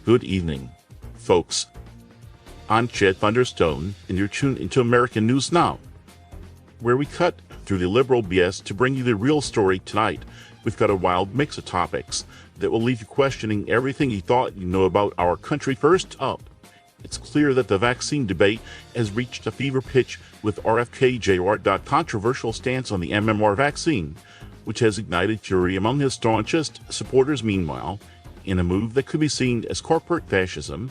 Good evening, folks. I'm Chad Thunderstone, and you're tuned into American News Now, where we cut through the liberal BS to bring you the real story. Tonight, we've got a wild mix of topics that will leave you questioning everything you thought you know about our country. First up, it's clear that the vaccine debate has reached a fever pitch with RFK Jr.'s controversial stance on the MMR vaccine, which has ignited fury among his staunchest supporters. Meanwhile, in a move that could be seen as corporate fascism,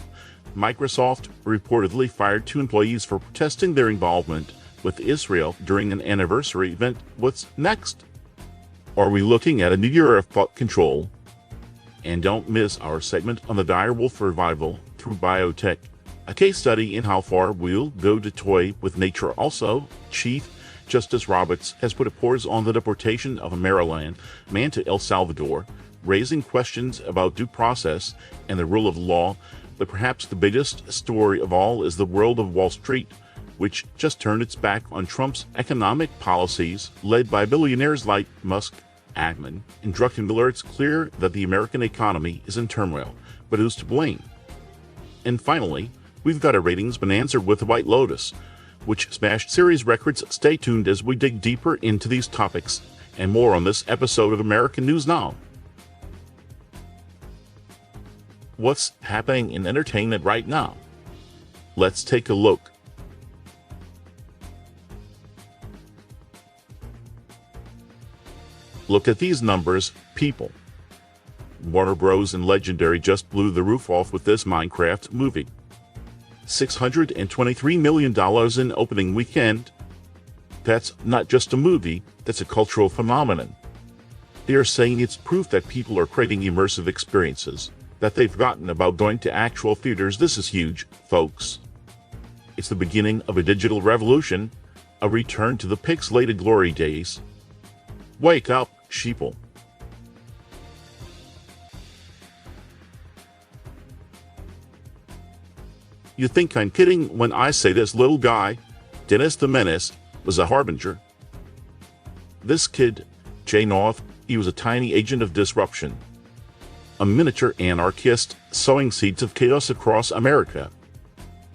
Microsoft reportedly fired 2 employees for protesting their involvement with Israel during an anniversary event. What's next? Are we looking at a new era of thought control? And don't miss our segment on the dire wolf revival through biotech, a case study in how far we'll go to toy with nature. Also, Chief Justice Roberts has put a pause on the deportation of a Maryland man to El Salvador, raising questions about due process and the rule of law. But perhaps the biggest story of all is the world of Wall Street, which just turned its back on Trump's economic policies led by billionaires like Musk, Ackman, and Druckenmiller. It's clear that the American economy is in turmoil, but who's to blame? And finally, we've got a ratings bonanza with White Lotus, which smashed series records. Stay tuned as we dig deeper into these topics and more on this episode of American News Now. What's happening in entertainment right now? Let's take a look. Look at these numbers, people. Warner Bros. And Legendary just blew the roof off with this Minecraft movie. $623 million in opening weekend. That's not just a movie, that's a cultural phenomenon. They are saying it's proof that people are creating immersive experiences, that they've forgotten about going to actual theaters. This is huge, folks. It's the beginning of a digital revolution, a return to the pixelated glory days. Wake up, sheeple. You think I'm kidding when I say this little guy, Dennis the Menace, was a harbinger. This kid, Jay North, he was a tiny agent of disruption, a miniature anarchist sowing seeds of chaos across America.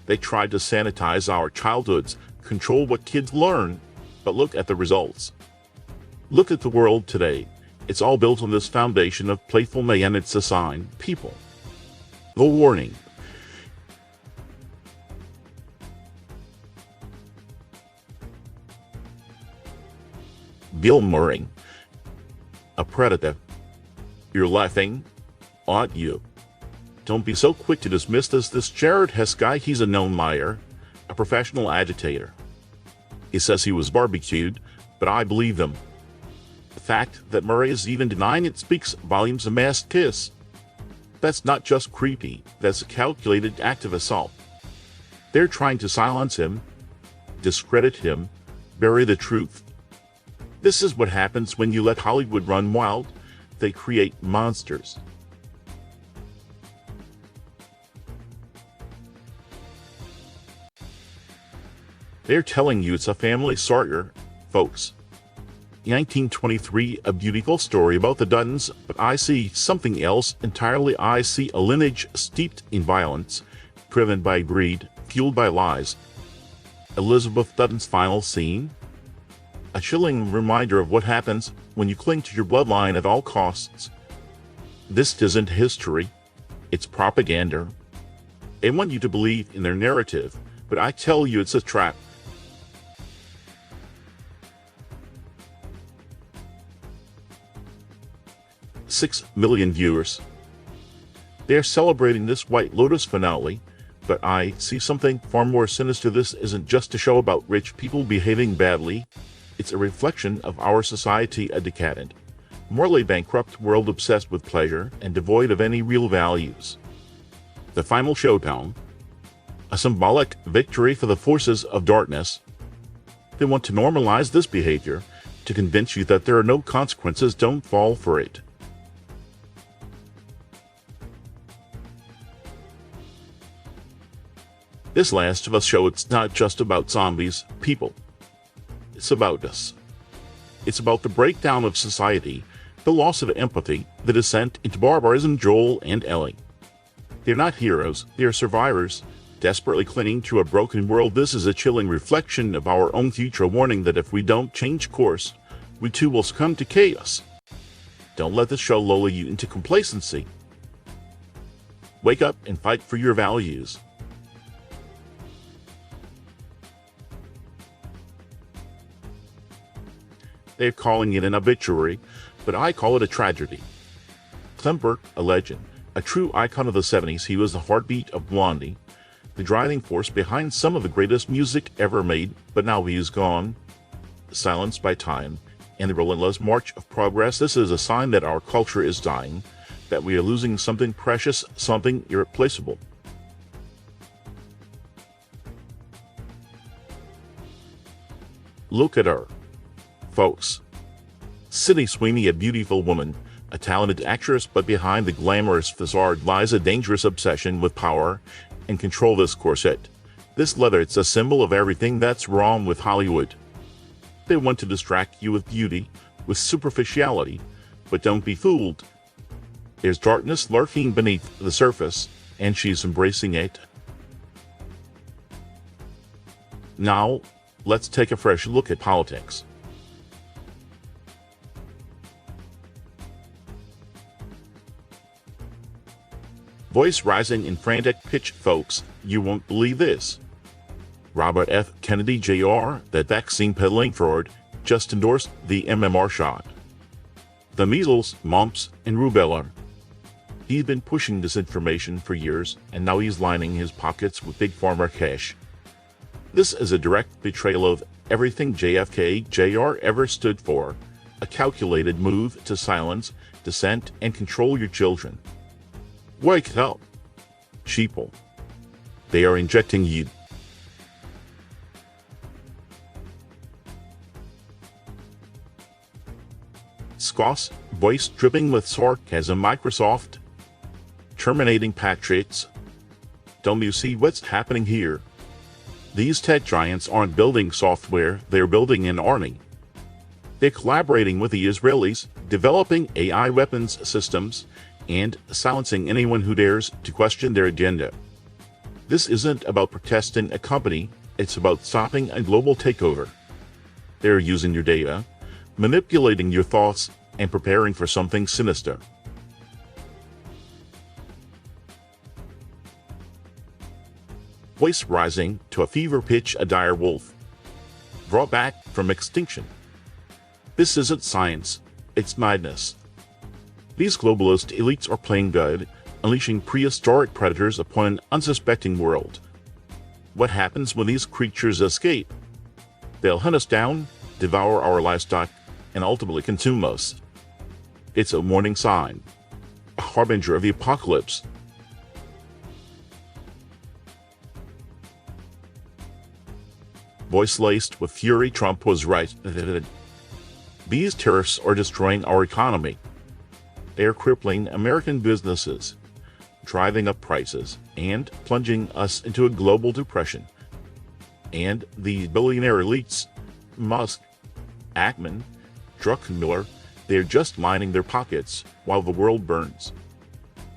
They tried to sanitize our childhoods, control what kids learn, but look at the results. Look at the world today. It's all built on this foundation of playful mayhem. It's a sign, people. The warning. Bill Murray, a predator. You're laughing, aren't you? Don't be so quick to dismiss this Jared Hess guy. He's a known liar, a professional agitator. He says he was barbecued, but I believe him. The fact that Murray is even denying it speaks volumes. A masked kiss. That's not just creepy, that's a calculated act of assault. They're trying to silence him, discredit him, bury the truth. This is what happens when you let Hollywood run wild. They create monsters. They're telling you it's a family saga, folks. In 1923, a beautiful story about the Duttons, but I see something else entirely. I see a lineage steeped in violence, driven by greed, fueled by lies. Elizabeth Dutton's final scene? A chilling reminder of what happens when you cling to your bloodline at all costs. This isn't history, it's propaganda. They want you to believe in their narrative, but I tell you it's a trap. $6 million viewers. They're celebrating this White Lotus finale, but I see something far more sinister. This isn't just a show about rich people behaving badly. It's a reflection of our society, a decadent, morally bankrupt world obsessed with pleasure and devoid of any real values. The final showdown, a symbolic victory for the forces of darkness. They want to normalize this behavior to convince you that there are no consequences. Don't fall for it. This Last of Us show, it's not just about zombies, people. It's about us. It's about the breakdown of society, the loss of empathy, the descent into barbarism. Joel and Ellie. They're not heroes, they are survivors, desperately clinging to a broken world. This is a chilling reflection of our own future, a warning that if we don't change course, we too will succumb to chaos. Don't let the show lull you into complacency. Wake up and fight for your values. They're calling it an obituary, but I call it a tragedy. Clem Burke, a legend, a true icon of the 70s, he was the heartbeat of Blondie, the driving force behind some of the greatest music ever made, but now he is gone, silenced by time and the relentless march of progress. This is a sign that our culture is dying, that we are losing something precious, something irreplaceable. Look at her, folks. Sydney Sweeney, a beautiful woman, a talented actress, but behind the glamorous facade lies a dangerous obsession with power and control. This corset, this leather, it's a symbol of everything that's wrong with Hollywood. They want to distract you with beauty, with superficiality, but don't be fooled. There's darkness lurking beneath the surface, and she's embracing it. Now, let's take a fresh look at politics. Voice rising in frantic pitch, folks, you won't believe this. Robert F. Kennedy Jr., that vaccine peddling fraud, just endorsed the MMR shot. The measles, mumps, and rubella. He's been pushing this information for years, and now he's lining his pockets with big pharma cash. This is a direct betrayal of everything JFK Jr. ever stood for, a calculated move to silence, dissent, and control your children. Wake up, sheeple. They are injecting you. Scott's voice dripping with sarcasm. Microsoft terminating patriots. Don't you see what's happening here? These tech giants aren't building software, they're building an army. They're collaborating with the Israelis, developing AI weapons systems, and silencing anyone who dares to question their agenda. This isn't about protesting a company, it's about stopping a global takeover. They're using your data, manipulating your thoughts, and preparing for something sinister. Voice rising to a fever pitch, a dire wolf, brought back from extinction. This isn't science, it's madness. These globalist elites are playing God, unleashing prehistoric predators upon an unsuspecting world. What happens when these creatures escape? They'll hunt us down, devour our livestock, and ultimately consume us. It's a warning sign, a harbinger of the apocalypse. Voice laced with fury, Trump was right. These tariffs are destroying our economy. They are crippling American businesses, driving up prices, and plunging us into a global depression. And the billionaire elites, Musk, Ackman, Druckenmiller, they're just lining their pockets while the world burns.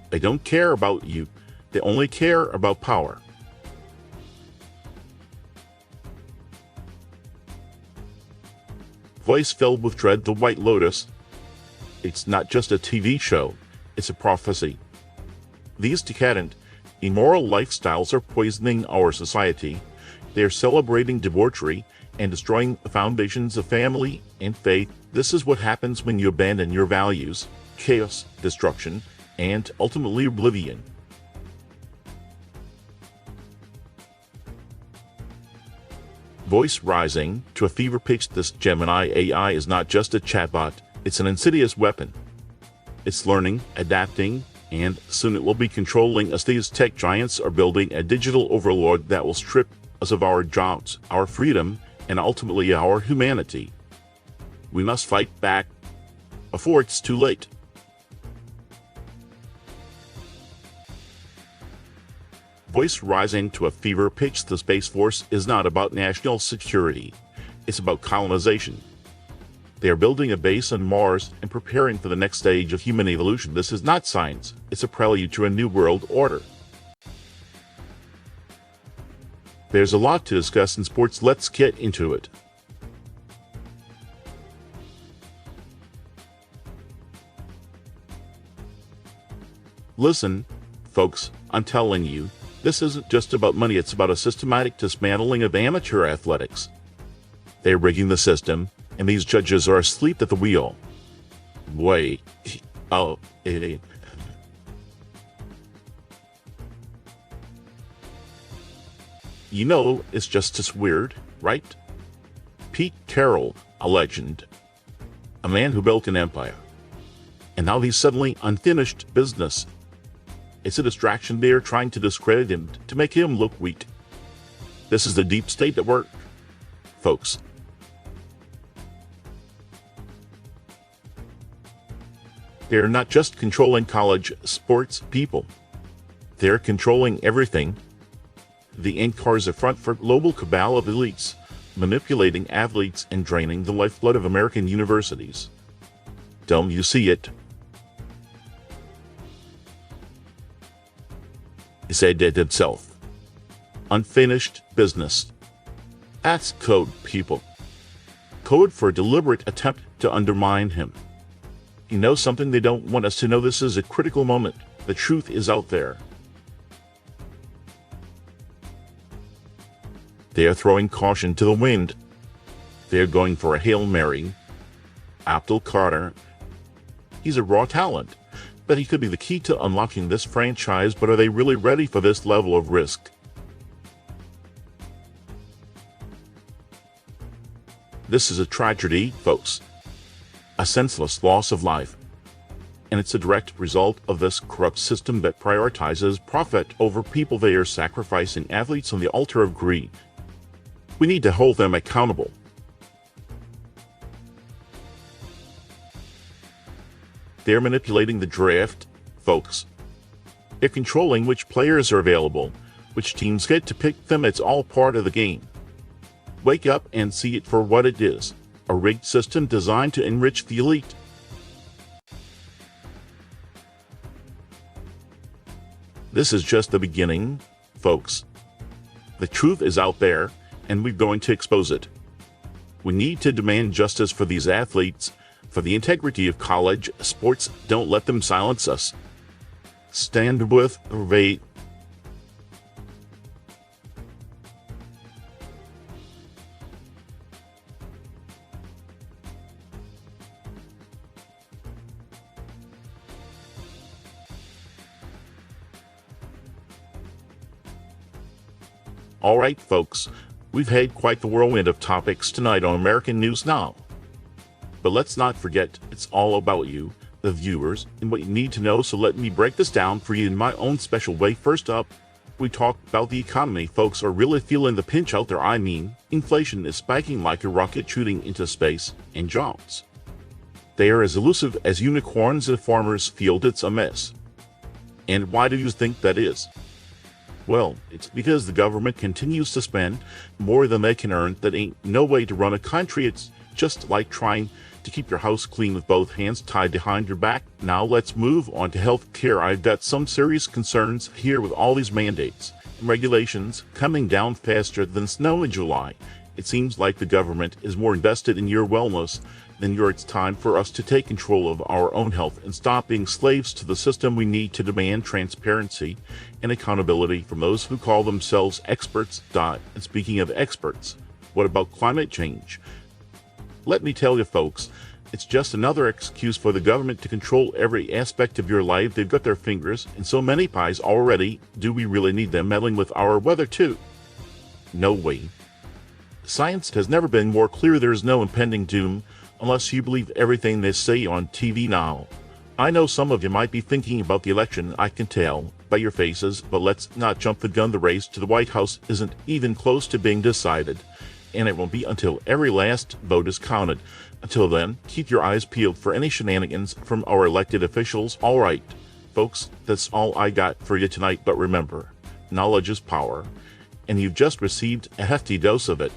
They don't care about you, they only care about power. Voice filled with dread, the White Lotus. It's not just a TV show, it's a prophecy. These decadent, immoral lifestyles are poisoning our society. They are celebrating debauchery and destroying the foundations of family and faith. This is what happens when you abandon your values: chaos, destruction, and ultimately oblivion. Voice rising to a fever pitch, this Gemini AI is not just a chatbot, it's an insidious weapon. It's learning, adapting, and soon it will be controlling us. These tech giants are building a digital overlord that will strip us of our jobs, our freedom, and ultimately our humanity. We must fight back before it's too late. Voice rising to a fever pitch, the Space Force is not about national security. It's about colonization. They are building a base on Mars and preparing for the next stage of human evolution. This is not science. It's a prelude to a new world order. There's a lot to discuss in sports. Let's get into it. Listen, folks, I'm telling you, this isn't just about money, it's about a systematic dismantling of amateur athletics. They're rigging the system, and these judges are asleep at the wheel. Wait. Oh, You know, it's just as weird, right? Pete Carroll, a legend, a man who built an empire, and now he's suddenly unfinished business. It's a distraction. They are trying to discredit him, to make him look weak. This is the deep state at work, folks. They're not just controlling college sports people. They're controlling everything. The NCAR is a front for global cabal of elites, manipulating athletes and draining the lifeblood of American universities. Don't you see it? It said it itself. Unfinished business. That's code, people. Code for a deliberate attempt to undermine him. You know something they don't want us to know? This is a critical moment. The truth is out there. They are throwing caution to the wind. They are going for a Hail Mary. Abdul Carter. He's a raw talent, but he could be the key to unlocking this franchise. But are they really ready for this level of risk? This is a tragedy, folks. A senseless loss of life. And it's a direct result of this corrupt system that prioritizes profit over people. They are sacrificing athletes on the altar of greed. We need to hold them accountable. They're manipulating the draft, folks. They're controlling which players are available, which teams get to pick them. It's all part of the game. Wake up and see it for what it is. A rigged system designed to enrich the elite. This is just the beginning, folks. The truth is out there, and we're going to expose it. We need to demand justice for these athletes, for the integrity of college sports. Don't let them silence us. Stand with Ray. All right, folks, we've had quite the whirlwind of topics tonight on American News Now. But let's not forget, it's all about you, the viewers, and what you need to know. So let me break this down for you in my own special way. First up, we talk about the economy. Folks are really feeling the pinch out there. I mean, inflation is spiking like a rocket shooting into space, and jobs, they are as elusive as unicorns in a farmer's field. It's a mess. And why do you think that is? Well, it's because the government continues to spend more than they can earn. That ain't no way to run a country. It's just like trying to keep your house clean with both hands tied behind your back. Now let's move on to health care. I've got some serious concerns here with all these mandates and regulations coming down faster than snow in July. It seems like the government is more invested in your wellness than your. It's time for us to take control of our own health and stop being slaves to the system. We need to demand transparency and accountability from those who call themselves experts. And speaking of experts, what about climate change? Let me tell you, folks, it's just another excuse for the government to control every aspect of your life. They've got their fingers in so many pies already. Do we really need them meddling with our weather too? No way. Science has never been more clear. There's no impending doom unless you believe everything they say on TV now. I know some of you might be thinking about the election. I can tell by your faces, but let's not jump the gun. The race to the White House isn't even close to being decided, and it won't be until every last vote is counted. Until then, keep your eyes peeled for any shenanigans from our elected officials. All right, folks, that's all I got for you tonight. But remember, knowledge is power, and you've just received a hefty dose of it.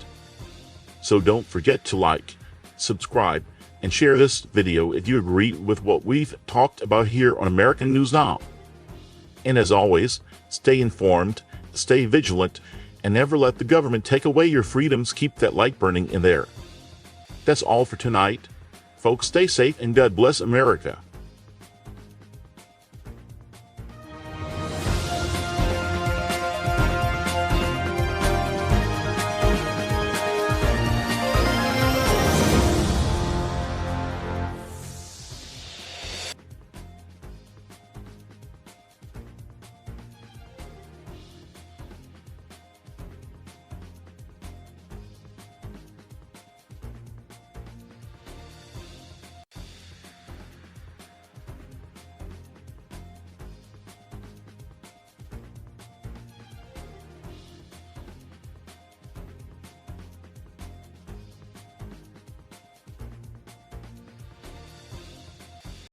So don't forget to like, subscribe, and share this video if you agree with what we've talked about here on American News Now. And as always, stay informed, stay vigilant, and never let the government take away your freedoms. Keep that light burning in there. That's all for tonight. Folks, stay safe and God bless America.